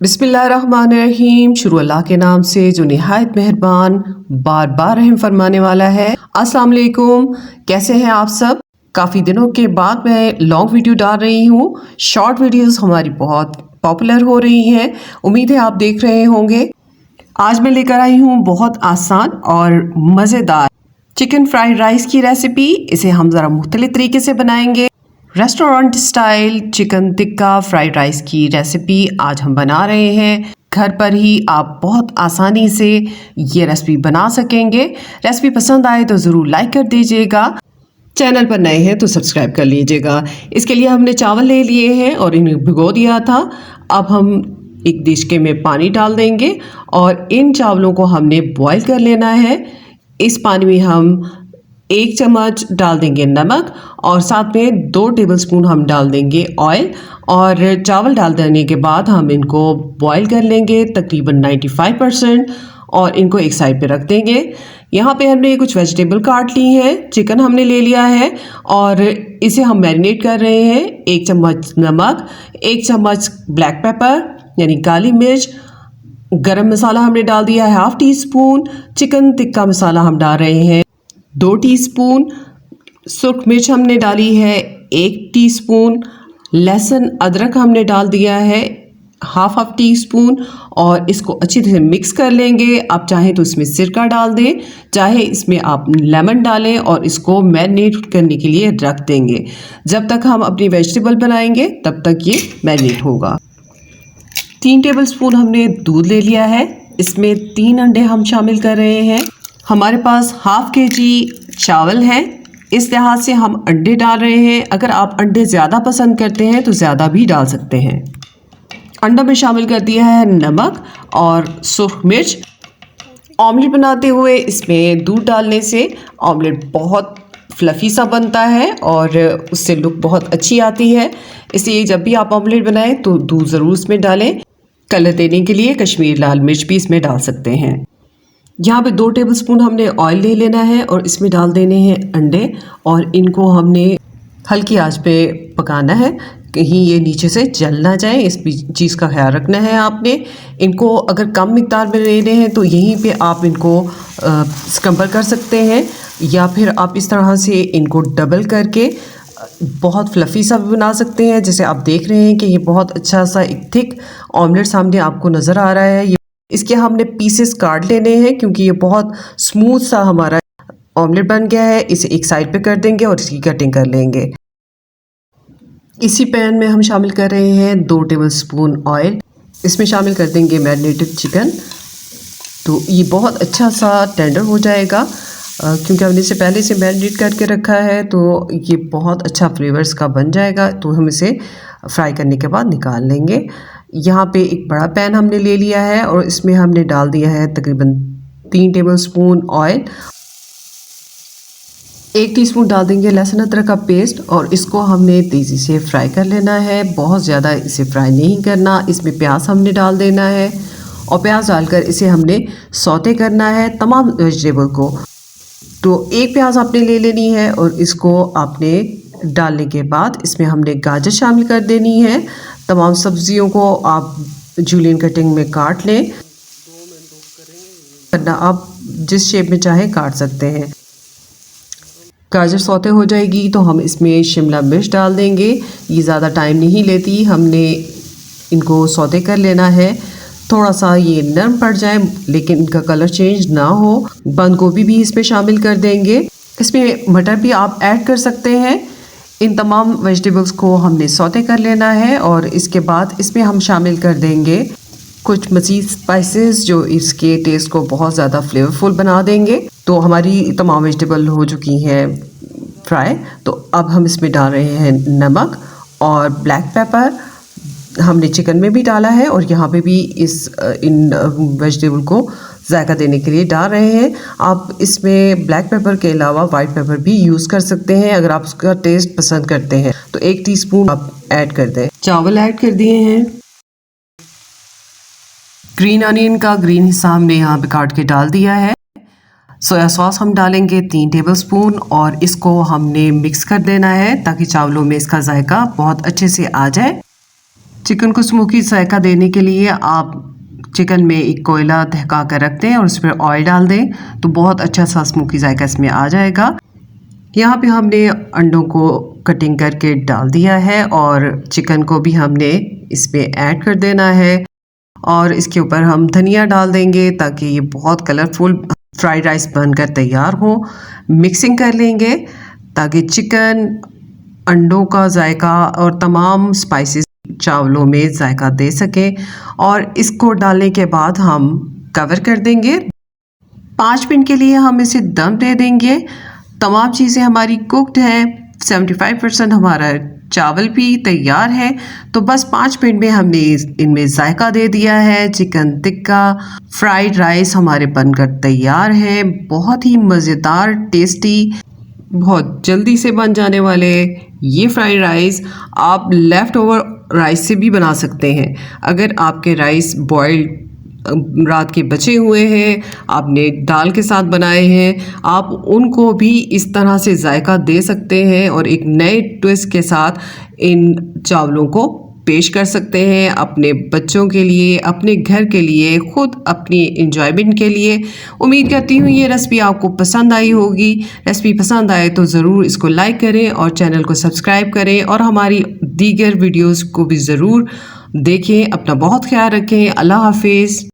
बिस्मिल्लाहिर्रहमानिर्रहीम। शुरू अल्लाह के नाम से जो निहायत मेहरबान बार बार रहम फरमाने वाला है। अस्सलाम वालेकुम, कैसे हैं आप सब। काफ़ी दिनों के बाद मैं लॉन्ग वीडियो डाल रही हूँ। शॉर्ट वीडियोस हमारी बहुत पॉपुलर हो रही हैं, उम्मीद है आप देख रहे होंगे। आज मैं लेकर आई हूँ बहुत आसान और मज़ेदार चिकन फ्राइड राइस की रेसिपी। इसे हम ज़रा मुख्तलिफ तरीके से बनाएंगे। Restaurant style chicken tikka fried rice की रेसिपी आज हम बना रहे हैं। घर पर ही आप बहुत आसानी से ये रेसिपी बना सकेंगे। रेसिपी पसंद आए तो ज़रूर लाइक कर दीजिएगा। चैनल पर नए हैं तो सब्सक्राइब कर लीजिएगा। इसके लिए हमने चावल ले लिए हैं और इन्हें भिगो दिया था। अब हम एक डिशके में पानी डाल देंगे और इन चावलों को हमने बॉईल कर लेना है। इस पानी में हम 1 चम्मच डाल देंगे नमक और साथ में 2 टेबलस्पून हम डाल देंगे ऑयल। और चावल डाल देने के बाद हम इनको बॉईल कर लेंगे तकरीबन 95% और इनको एक साइड पे रख देंगे। यहाँ पे हमने कुछ वेजिटेबल काट ली हैं, चिकन हमने ले लिया है और इसे हम मैरिनेट कर रहे हैं। 1 चम्मच नमक, 1 चम्मच ब्लैक पेपर यानी काली मिर्च, गरम मसाला हमने डाल दिया है 1/2 टीस्पून, चिकन टिक्का मसाला हम डाल रहे हैं 2 टीस्पून, सुर्ख मिर्च हमने डाली है 1 टीस्पून, लहसुन अदरक हमने डाल दिया है हाफ टीस्पून और इसको अच्छी तरह मिक्स कर लेंगे। आप चाहें तो इसमें सिरका डाल दें, चाहे इसमें आप लेमन डालें और इसको मैरिनेट करने के लिए रख देंगे। जब तक हम अपनी वेजिटेबल बनाएंगे तब तक ये मैरिनेट होगा। 3 टेबलस्पून हमने दूध ले लिया है, इसमें 3 अंडे हम शामिल कर रहे हैं। हमारे पास हाफ केजी चावल है, इस लिहाज से हम अंडे डाल रहे हैं। अगर आप अंडे ज़्यादा पसंद करते हैं तो ज़्यादा भी डाल सकते हैं। अंडों में शामिल कर दिया है नमक और सुर्ख मिर्च। ऑमलेट बनाते हुए इसमें दूध डालने से ऑमलेट बहुत फ्लफ़ी सा बनता है और उससे लुक बहुत अच्छी आती है। इसलिए जब भी आप ऑमलेट बनाएं तो दूध ज़रूर इसमें डालें। कलर देने के लिए कश्मीरी लाल मिर्च भी इसमें डाल सकते हैं। यहाँ पे 2 टेबलस्पून हमने ऑयल ले लेना है और इसमें डाल देने हैं अंडे और इनको हमने हल्की आंच पे पकाना है, कहीं ये नीचे से जल ना जाए, इस चीज़ का ख्याल रखना है आपने। इनको अगर कम मिकदार में लेने हैं तो यहीं पे आप इनको स्क्रम्बल कर सकते हैं या फिर आप इस तरह से इनको डबल करके बहुत फ्लफ़ी सा भी बना सकते हैं। जैसे आप देख रहे हैं कि ये बहुत अच्छा सा एक थिक ऑमलेट सामने आपको नज़र आ रहा है। इसके हमने पीसेस काट लेने हैं क्योंकि ये बहुत स्मूथ सा हमारा ऑमलेट बन गया है। इसे एक साइड पे कर देंगे और इसकी कटिंग कर लेंगे। इसी पैन में हम शामिल कर रहे हैं 2 टेबलस्पून ऑयल। इसमें शामिल कर देंगे मैरिनेटेड चिकन। तो ये बहुत अच्छा सा टेंडर हो जाएगा क्योंकि हमने इसे पहले से मैरिनेट करके रखा है, तो ये बहुत अच्छा फ्लेवर्स का बन जाएगा। तो हम इसे फ्राई करने के बाद निकाल लेंगे। यहाँ पे एक बड़ा पैन हमने ले लिया है और इसमें हमने डाल दिया है तकरीबन 3 टेबलस्पून ऑयल। 1 टीस्पून डाल देंगे लहसुन अदरक का पेस्ट और इसको हमने तेज़ी से फ्राई कर लेना है, बहुत ज़्यादा इसे फ्राई नहीं करना। इसमें प्याज हमने डाल देना है और प्याज डालकर इसे हमने सौते करना है तमाम वेजिटेबल को। तो 1 प्याज आपने ले लेनी है और इसको आपने डालने के बाद इसमें हमने गाजर शामिल कर देनी है। तमाम सब्जियों को आप जूलियन कटिंग में काट लें, वरना आप जिस शेप में चाहे काट सकते हैं। गाजर सौते हो जाएगी तो हम इसमें शिमला मिर्च डाल देंगे। ये ज़्यादा टाइम नहीं लेती, हमने इनको सौते कर लेना है। थोड़ा सा ये नरम पड़ जाए लेकिन इनका कलर चेंज ना हो। बंद गोभी भी इसमें शामिल कर देंगे। इसमें मटर भी आप ऐड कर सकते हैं। इन तमाम वेजिटेबल्स को हमने सौते कर लेना है और इसके बाद इसमें हम शामिल कर देंगे कुछ मज़ीद स्पाइसेस जो इसके टेस्ट को बहुत ज़्यादा फ्लेवरफुल बना देंगे। तो हमारी तमाम वेजिटेबल हो चुकी हैं फ्राई, तो अब हम इसमें डाल रहे हैं नमक और ब्लैक पेपर। हमने चिकन में भी डाला है और यहाँ पे भी इन वेजिटेबल को जायका देने के लिए डाल रहे हैं। आप इसमें ब्लैक पेपर के अलावा वाइट पेपर भी यूज़ कर सकते हैं अगर आप उसका टेस्ट पसंद करते हैं। तो 1 टीस्पून आप ऐड कर दें। चावल ऐड कर दिए हैं। ग्रीन अनियन का ग्रीन हिस्सा हमने यहाँ पे काट के डाल दिया है। सोया सॉस हम डालेंगे 3 टेबलस्पून और इसको हमने मिक्स कर देना है ताकि चावलों में इसका जायका बहुत अच्छे से आ जाए। चिकन को स्मोकी जायका देने के लिए आप चिकन में एक कोयला दहका कर रख दें और उस पर ऑयल डाल दें तो बहुत अच्छा सा स्मोकी जायका इसमें आ जाएगा। यहाँ पे हमने अंडों को कटिंग करके डाल दिया है और चिकन को भी हमने इस पे ऐड कर देना है और इसके ऊपर हम धनिया डाल देंगे ताकि ये बहुत कलरफुल फ्राइड राइस बनकर तैयार हो। मिक्सिंग कर लेंगे ताकि चिकन, अंडों का जायका और तमाम स्पाइसेस चावलों में जायका दे सके और इसको डालने के बाद हम कवर कर देंगे। 5 मिनट के लिए हम इसे दम दे देंगे। तमाम चीज़ें हमारी कुक्ड हैं, 75% हमारा चावल भी तैयार है। तो बस 5 मिनट में हमने इनमें जायका दे दिया है। चिकन टिक्का फ्राइड राइस हमारे बनकर तैयार है। बहुत ही मज़ेदार, टेस्टी, बहुत जल्दी से बन जाने वाले ये फ्राइड राइस आप लेफ़्ट ओवर राइस से भी बना सकते हैं। अगर आपके राइस बॉइल्ड रात के बचे हुए हैं, आपने दाल के साथ बनाए हैं, आप उनको भी इस तरह से जायका दे सकते हैं और एक नए ट्विस्ट के साथ इन चावलों को पेश कर सकते हैं अपने बच्चों के लिए, अपने घर के लिए, खुद अपनी इंजॉयमेंट के लिए। उम्मीद करती हूँ ये रेसिपी आपको पसंद आई होगी। रेसिपी पसंद आए तो ज़रूर इसको लाइक करें और चैनल को सब्सक्राइब करें और हमारी दीगर वीडियोज़ को भी ज़रूर देखें। अपना बहुत ख्याल रखें। अल्लाह हाफिज़।